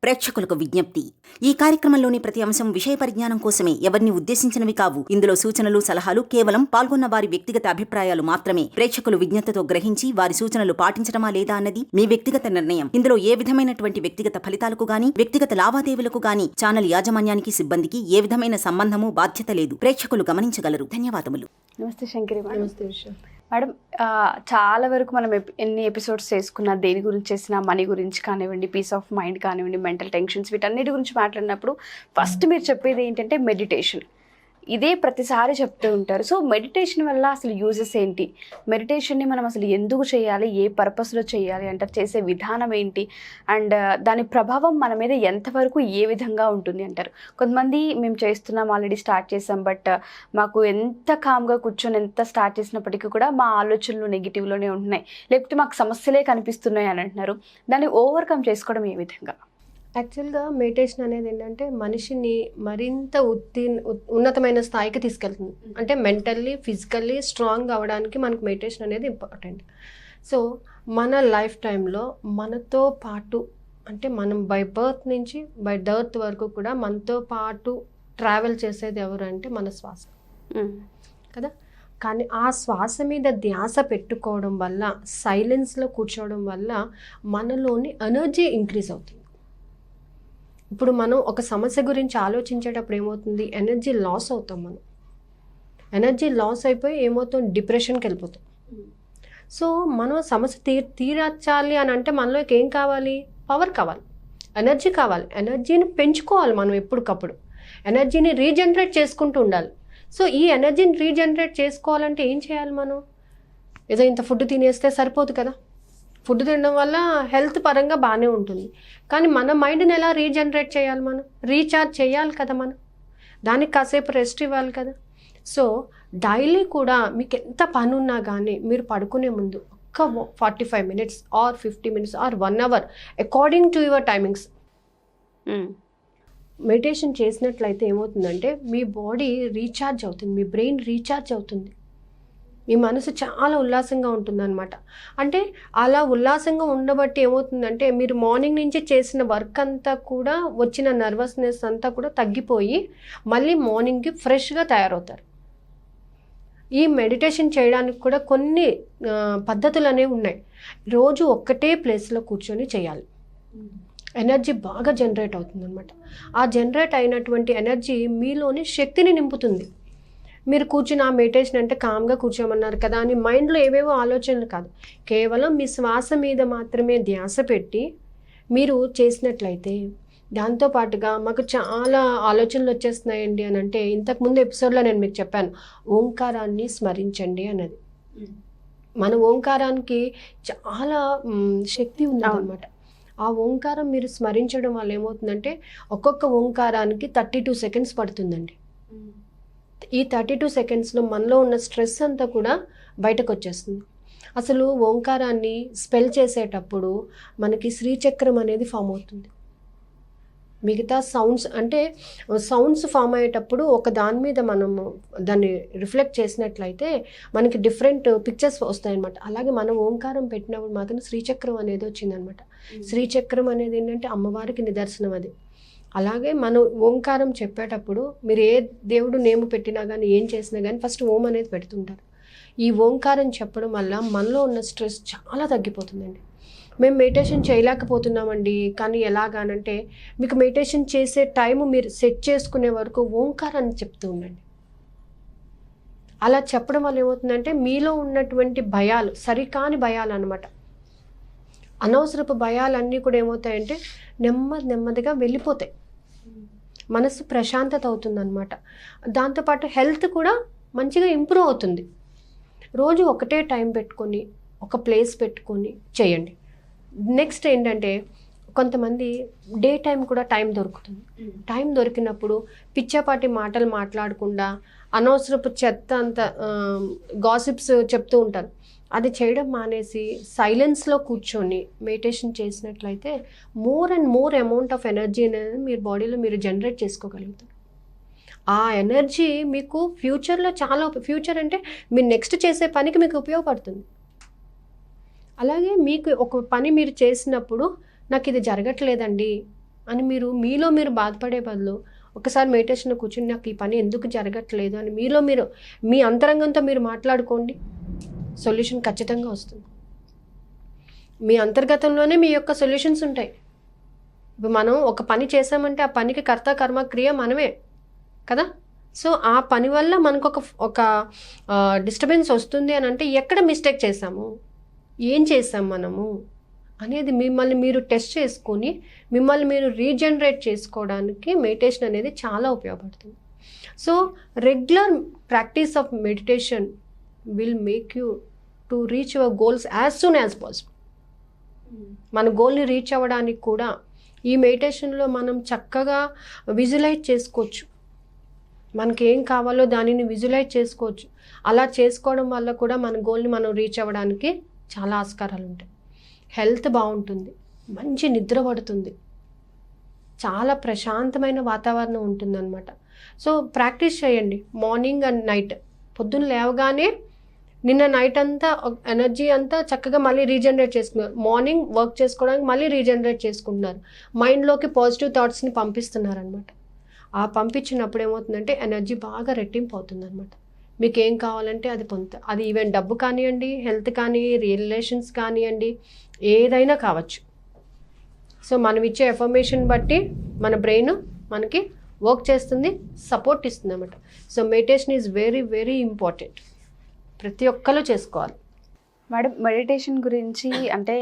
ప్రేక్షకులకు విజ్ఞప్తి. ఈ కార్యక్రమంలోని ప్రతి అంశం విషయ పరిజ్ఞానం కోసమే, ఎవరిని ఉద్దేశించినవి కావు. ఇందులో సూచనలు, సలహాలు కేవలం పాల్గొన్న వారి వ్యక్తిగత అభిప్రాయాలు మాత్రమే. ప్రేక్షకులు విజ్ఞతతో గ్రహించి వారి సూచనలు పాటించడమా లేదా అన్నది మీ వ్యక్తిగత నిర్ణయం. ఇందులో ఏ విధమైనటువంటి వ్యక్తిగత ఫలితాలకు గాని, వ్యక్తిగత లావాదేవీలకు గాని ఛానల్ యాజమాన్యానికి, సిబ్బందికి ఏ విధమైన సంబంధము, బాధ్యత లేదు. ప్రేక్షకులు గమనించగలరు. ధన్యవాదములు. నమస్తే శంకరి మేడం. నమస్తే విషయం మేడం, చాలా వరకు మనం ఎన్ని ఎపిసోడ్స్ చేసుకున్నా, దేని గురించి చేసినా, మనీ గురించి కానివ్వండి, పీస్ ఆఫ్ మైండ్ కానివ్వండి, మెంటల్ టెన్షన్స్, వీటన్నిటి గురించి మాట్లాడినప్పుడు ఫస్ట్ మీరు చెప్పేది ఏంటంటే మెడిటేషన్. ఇదే ప్రతిసారి చెప్తూ ఉంటారు. సో మెడిటేషన్ వల్ల అసలు యూజెస్ ఏంటి, మెడిటేషన్ని మనం అసలు ఎందుకు చేయాలి, ఏ పర్పస్లో చేయాలి అంటారు, చేసే విధానం ఏంటి, అండ్ దాని ప్రభావం మన మీద ఎంతవరకు ఏ విధంగా ఉంటుంది అంటారు. కొంతమంది మేము చేస్తున్నాం, ఆల్రెడీ స్టార్ట్ చేసాం, బట్ మాకు ఎంత కామ్గా కూర్చొని ఎంత స్టార్ట్ చేసినప్పటికీ కూడా మా ఆలోచనలు నెగిటివ్లోనే ఉంటున్నాయి, లేకపోతే మాకు సమస్యలే కనిపిస్తున్నాయి అని అంటున్నారు. దాన్ని ఓవర్కమ్ చేసుకోవడం ఏ విధంగా? యాక్చువల్గా మెడిటేషన్ అనేది ఏంటంటే మనిషిని మరింత ఉన్నతమైన స్థాయికి తీసుకెళ్తుంది. అంటే మెంటల్లీ, ఫిజికల్లీ స్ట్రాంగ్ అవ్వడానికి మనకు మెడిటేషన్ అనేది ఇంపార్టెంట్. సో మన లైఫ్ టైంలో మనతో పాటు, అంటే మనం బై బర్త్ నుంచి బై డెత్ వరకు కూడా మనతో పాటు ట్రావెల్ చేసేది ఎవరు అంటే మన శ్వాస కదా. కానీ ఆ శ్వాస మీద ధ్యాస పెట్టుకోవడం వల్ల, సైలెన్స్లో కూర్చోవడం వల్ల మనలోని ఎనర్జీ ఇంక్రీజ్ అవుతుంది. ఇప్పుడు మనం ఒక సమస్య గురించి ఆలోచించేటప్పుడు ఏమవుతుంది, ఎనర్జీ లాస్ అవుతాం. మనం ఎనర్జీ లాస్ అయిపోయి ఏమవుతాం, డిప్రెషన్కి వెళ్ళిపోతాం. సో మనం సమస్య తీర్చాలి అని అంటే మనలోకి ఏం కావాలి, పవర్ కావాలి, ఎనర్జీ కావాలి. ఎనర్జీని పెంచుకోవాలి మనం ఎప్పటికప్పుడు, ఎనర్జీని రీజనరేట్ చేసుకుంటూ ఉండాలి. సో ఈ ఎనర్జీని రీజనరేట్ చేసుకోవాలంటే ఏం చేయాలి, మనం ఏదో ఇంత ఫుడ్ తినేస్తే సరిపోదు కదా. ఫుడ్ తినడం వల్ల హెల్త్ పరంగా బాగానే ఉంటుంది, కానీ మన మైండ్ని ఎలా రీజనరేట్ చేయాలి, మనం రీఛార్జ్ చేయాలి కదా. మనం దానికి కాసేపు రెస్ట్ ఇవ్వాలి కదా. సో డైలీ కూడా మీకు ఎంత పని ఉన్నా కానీ మీరు పడుకునే ముందు ఒక్క 45 minutes or 50 minutes or 1 hour according to your timings meditation చేసినట్లయితే ఏమవుతుందంటే మీ బాడీ రీఛార్జ్ అవుతుంది, మీ బ్రెయిన్ రీఛార్జ్ అవుతుంది, మీ మనసు చాలా ఉల్లాసంగా ఉంటుందన్నమాట. అంటే అలా ఉల్లాసంగా ఉండబట్టి ఏమవుతుందంటే మీరు మార్నింగ్ నుంచి చేసిన వర్క్ అంతా కూడా, వచ్చిన నర్వస్నెస్ అంతా కూడా తగ్గిపోయి మళ్ళీ మార్నింగ్కి ఫ్రెష్గా తయారవుతారు. ఈ మెడిటేషన్ చేయడానికి కూడా కొన్ని పద్ధతులు అనేవి ఉన్నాయి. రోజు ఒక్కటే ప్లేస్లో కూర్చొని చేయాలి. ఎనర్జీ బాగా జనరేట్ అవుతుంది అనమాట. ఆ జనరేట్ అయినటువంటి ఎనర్జీ మీలోని శక్తిని నింపుతుంది. మీరు కూర్చుని ఆ మెడిటేషన్ అంటే కామ్గా కూర్చోమన్నారు కదా అని మైండ్లో ఏవేవో ఆలోచనలు కాదు, కేవలం మీ శ్వాస మీద మాత్రమే ధ్యాస పెట్టి మీరు చేసినట్లయితే, దాంతోపాటుగా మాకు చాలా ఆలోచనలు వచ్చేస్తున్నాయండి అని అంటే, ఇంతకుముందు ఎపిసోడ్లో నేను మీకు చెప్పాను, ఓంకారాన్ని స్మరించండి అన్నది. మన ఓంకారానికి చాలా శక్తి ఉందన్నమాట. ఆ ఓంకారం మీరు స్మరించడం వల్ల ఏమవుతుందంటే, ఒక్కొక్క ఓంకారానికి 32 seconds పడుతుందండి. ఈ 32 secondsలో మనలో ఉన్న స్ట్రెస్ అంతా కూడా బయటకు వచ్చేస్తుంది. అసలు ఓంకారాన్ని స్పెల్ చేసేటప్పుడు మనకి శ్రీచక్రం అనేది ఫామ్ అవుతుంది. మిగతా సౌండ్స్ అంటే సౌండ్స్ ఫామ్ అయ్యేటప్పుడు ఒక దాని మీద మనము దాన్ని రిఫ్లెక్ట్ చేసినట్లయితే మనకి డిఫరెంట్ పిక్చర్స్ వస్తాయన్నమాట. అలాగే మనం ఓంకారం పెట్టినప్పుడు మాత్రం శ్రీచక్రం అనేది వచ్చిందనమాట. శ్రీచక్రం అనేది ఏంటంటే అమ్మవారికి నిదర్శనం అది. అలాగే మనం ఓంకారం చెప్పేటప్పుడు మీరు ఏ దేవుడు నేము పెట్టినా కానీ, ఏం చేసినా కానీ ఫస్ట్ ఓం అనేది పెడుతుంటారు. ఈ ఓంకారం చెప్పడం వల్ల మనలో ఉన్న స్ట్రెస్ చాలా తగ్గిపోతుందండి. మేము మెడిటేషన్ చేయలేకపోతున్నామండి, కానీ ఎలాగానంటే మీకు మెడిటేషన్ చేసే టైము మీరు సెట్ చేసుకునే వరకు ఓంకారాన్ని చెప్తూ ఉండండి. అలా చెప్పడం వల్ల ఏమవుతుందంటే మీలో ఉన్నటువంటి భయాలు, సరికాని భయాలు అన్నమాట, అనవసరపు భయాలన్నీ కూడా ఏమవుతాయంటే నెమ్మదిగా వెళ్ళిపోతాయి. మనసు ప్రశాంతత అవుతుందన్నమాట. దాంతోపాటు హెల్త్ కూడా మంచిగా ఇంప్రూవ్ అవుతుంది. రోజు ఒకటే టైం పెట్టుకొని, ఒక ప్లేస్ పెట్టుకొని చేయండి. నెక్స్ట్ ఏంటంటే, కొంతమంది డే టైం కూడా టైం దొరుకుతుంది. టైం దొరికినప్పుడు పిచ్చాపాటి మాటలు మాట్లాడకుండా, అనవసరపు చెత్త అంత గాసిప్స్ చెప్తూ ఉంటారు, అది చేయడం మానేసి సైలెన్స్లో కూర్చొని మెడిటేషన్ చేసినట్లయితే more and more amount of energy అనేది మీరు బాడీలో మీరు జనరేట్ చేసుకోగలుగుతారు. ఆ ఎనర్జీ మీకు ఫ్యూచర్లో చాలా, ఫ్యూచర్ అంటే మీరు నెక్స్ట్ చేసే పనికి మీకు ఉపయోగపడుతుంది. అలాగే మీకు ఒక పని మీరు చేసినప్పుడు నాకు ఇది జరగట్లేదండి, అని మీరు మీలో మీరు బాధపడే బదులు ఒకసారి మెడిటేషన్లో కూర్చుని నాకు ఈ పని ఎందుకు జరగట్లేదు అని మీలో మీరు మీ అంతరంగంతో మీరు మాట్లాడుకోండి, సొల్యూషన్ ఖచ్చితంగా వస్తుంది. మీ అంతర్గతంలోనే మీ యొక్క సొల్యూషన్స్ ఉంటాయి. ఇప్పుడు మనం ఒక పని చేసామంటే ఆ పనికి కర్త కర్మ క్రియ మనమే కదా. సో ఆ పని వల్ల మనకు ఒక డిస్టర్బెన్స్ వస్తుంది అని అంటే ఎక్కడ మిస్టేక్ చేసాము, ఏం చేసాం మనము అనేది మిమ్మల్ని మీరు టెస్ట్ చేసుకొని మిమ్మల్ని మీరు రీజనరేట్ చేసుకోవడానికి మెడిటేషన్ అనేది చాలా ఉపయోగపడుతుంది. So regular practice of meditation will make you to reach your goals as soon as possible. మన గోల్ని రీచ్ అవ్వడానికి కూడా ఈ మెడిటేషన్లో మనం చక్కగా విజువలైజ్ చేసుకోవచ్చు. మనకి ఏం కావాలో దానిని విజువలైజ్ చేసుకోవచ్చు. అలా చేసుకోవడం వల్ల కూడా మన గోల్ని మనం రీచ్ అవ్వడానికి చాలా ఆస్కారాలు ఉంటాయి. హెల్త్ బాగుంటుంది, మంచి నిద్ర పడుతుంది, చాలా ప్రశాంతమైన వాతావరణం ఉంటుందన్నమాట. సో ప్రాక్టీస్ చేయండి మార్నింగ్ అండ్ నైట్. పొద్దున్న లేవగానే నిన్న నైట్ అంతా ఎనర్జీ అంతా చక్కగా మళ్ళీ రీజనరేట్ చేసుకున్నారు. మార్నింగ్ వర్క్ చేసుకోవడానికి మళ్ళీ రీజనరేట్ చేసుకుంటున్నారు. మైండ్లోకి పాజిటివ్ థాట్స్ని పంపిస్తున్నారు అనమాట. ఆ పంపించినప్పుడు ఏమవుతుందంటే ఎనర్జీ బాగా రెట్టింపు అవుతుంది అనమాట. మీకు ఏం కావాలంటే అది పొందుతారు. అది ఈవెన్ డబ్బు కానివ్వండి, హెల్త్ కానీ, రిలేషన్స్ కానివ్వండి, ఏదైనా కావచ్చు. సో మనం ఇచ్చే ఎఫర్మేషన్ బట్టి మన బ్రెయిన్ మనకి వర్క్ చేస్తుంది, సపోర్ట్ ఇస్తుంది అన్నమాట. So meditation is very very important. ప్రతి ఒక్కరు చేసుకోవాలి. మేడం, మెడిటేషన్ గురించి అంటే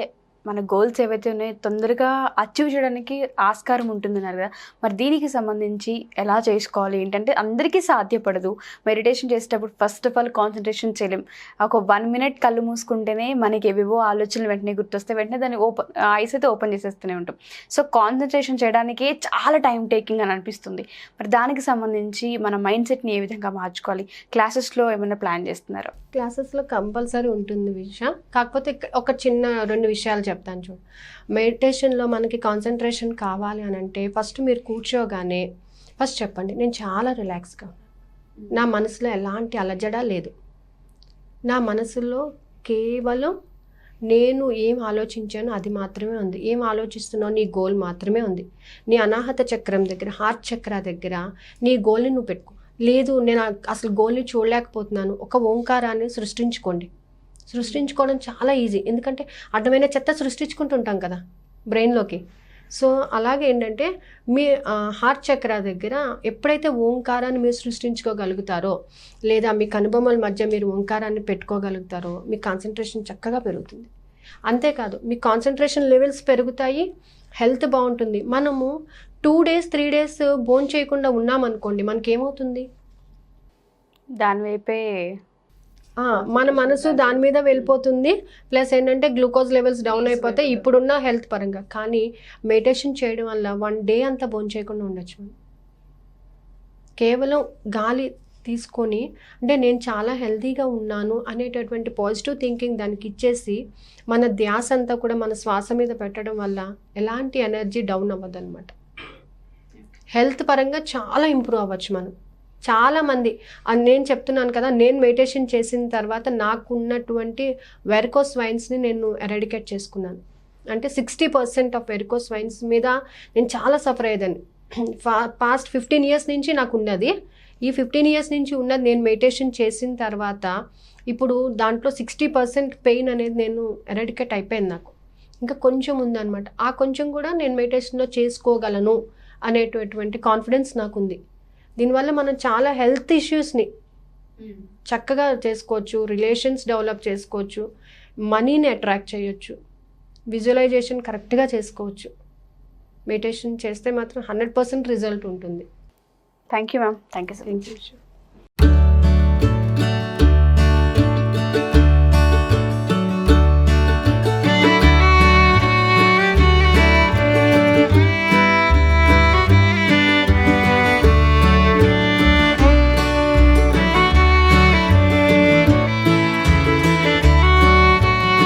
మన గోల్స్ ఏవైతే ఉన్నాయో తొందరగా అచీవ్ చేయడానికి ఆస్కారం ఉంటుందన్నారు కదా, మరి దీనికి సంబంధించి ఎలా చేసుకోవాలి ఏంటంటే అందరికీ సాధ్యపడదు. మెడిటేషన్ చేసేటప్పుడు ఫస్ట్ ఆఫ్ ఆల్ కాన్సన్ట్రేషన్ చేయలేం. ఒక 1 minute కళ్ళు మూసుకుంటేనే మనకి ఏవేవో ఆలోచనలు వెంటనే గుర్తొస్తాయి, వెంటనే దాన్ని ఐస్ అయితే ఓపెన్ చేసేస్తూనే ఉంటాం. సో కాన్సన్ట్రేషన్ చేయడానికే చాలా టైం టేకింగ్ అని అనిపిస్తుంది. మరి దానికి సంబంధించి మన మైండ్ సెట్ని ఏ విధంగా మార్చుకోవాలి? క్లాసెస్లో ఏమైనా ప్లాన్ చేస్తున్నారా? క్లాసెస్లో కంపల్సరీ ఉంటుంది విషయం. కాకపోతే ఒక చిన్న 2 విషయాలు చెప్తాను చూడు. మెడిటేషన్లో మనకి కాన్సన్ట్రేషన్ కావాలి అని అంటే ఫస్ట్ మీరు కూర్చోగానే ఫస్ట్ చెప్పండి, నేను చాలా రిలాక్స్గా ఉన్నాను, నా మనసులో ఎలాంటి అలజడ లేదు, నా మనసులో కేవలం నేను ఏం ఆలోచించానో అది మాత్రమే ఉంది, ఏం ఆలోచిస్తున్నావు నీ గోల్ మాత్రమే ఉంది. నీ అనాహత చక్రం దగ్గర, హార్ట్ చక్ర దగ్గర నీ గోల్ని నువ్వు పెట్టుకో. లేదు నేను అసలు గోల్ని చూడలేకపోతున్నాను, ఒక ఓంకారాన్ని సృష్టించుకోండి. సృష్టించుకోవడం చాలా ఈజీ, ఎందుకంటే అడ్డమైన చెత్త సృష్టించుకుంటుంటాం కదా బ్రెయిన్లోకి. సో అలాగే ఏంటంటే మీ హార్ట్ చక్ర దగ్గర ఎప్పుడైతే ఓంకారాన్ని మీరు సృష్టించుకోగలుగుతారో, లేదా మీ కనుబొమ్మల మధ్య మీరు ఓంకారాన్ని పెట్టుకోగలుగుతారో మీ కాన్సన్ట్రేషన్ చక్కగా పెరుగుతుంది. అంతేకాదు మీ కాన్సన్ట్రేషన్ లెవెల్స్ పెరుగుతాయి, హెల్త్ బాగుంటుంది. మనము 2 days 3 days భోజనం చేయకుండా ఉన్నామనుకోండి, మనకేమవుతుంది? దానివైపే మన మనసు దాని మీద వెళ్ళిపోతుంది. ప్లస్ ఏంటంటే గ్లూకోజ్ లెవెల్స్ డౌన్ అయిపోతాయి ఇప్పుడున్న హెల్త్ పరంగా. కానీ మెడిటేషన్ చేయడం వల్ల 1 day అంతా భోజనం చేయకుండా ఉండొచ్చు. మనం కేవలం గాలి తీసుకొని, అంటే నేను చాలా హెల్తీగా ఉన్నాను అనేటటువంటి పాజిటివ్ థింకింగ్ దానికి ఇచ్చేసి మన ధ్యాస అంతా కూడా మన శ్వాస మీద పెట్టడం వల్ల ఎలాంటి ఎనర్జీ డౌన్ అవ్వదు అనమాట. హెల్త్ పరంగా చాలా ఇంప్రూవ్ అవ్వచ్చు మనం. చాలామంది నేను చెప్తున్నాను కదా, నేను మెడిటేషన్ చేసిన తర్వాత నాకున్నటువంటి వెరికోస్ వైన్స్ని నేను ఎరాడికేట్ చేసుకున్నాను. అంటే 60% ఆఫ్ వెరికోస్ వైన్స్ మీద నేను చాలా సఫర్ అయ్యేదాన్ని. పాస్ట్ 15 years నుంచి నాకు ఉన్నది. ఈ 15 years నుంచి ఉన్నది నేను మెడిటేషన్ చేసిన తర్వాత ఇప్పుడు దాంట్లో 60% పెయిన్ అనేది నేను ఎరాడికేట్ అయిపోయింది. నాకు ఇంకా కొంచెం ఉందన్నమాట. ఆ కొంచెం కూడా నేను మెడిటేషన్లో చేసుకోగలను అనేటటువంటి కాన్ఫిడెన్స్ నాకుంది. దీనివల్ల మనం చాలా హెల్త్ ఇష్యూస్ని చక్కగా చేసుకోవచ్చు, రిలేషన్స్ డెవలప్ చేసుకోవచ్చు, మనీని అట్రాక్ట్ చేయొచ్చు, విజువలైజేషన్ కరెక్ట్గా చేసుకోవచ్చు. మెడిటేషన్ చేస్తే మాత్రం 100% రిజల్ట్ ఉంటుంది. Thank you ma'am. Thank you so much.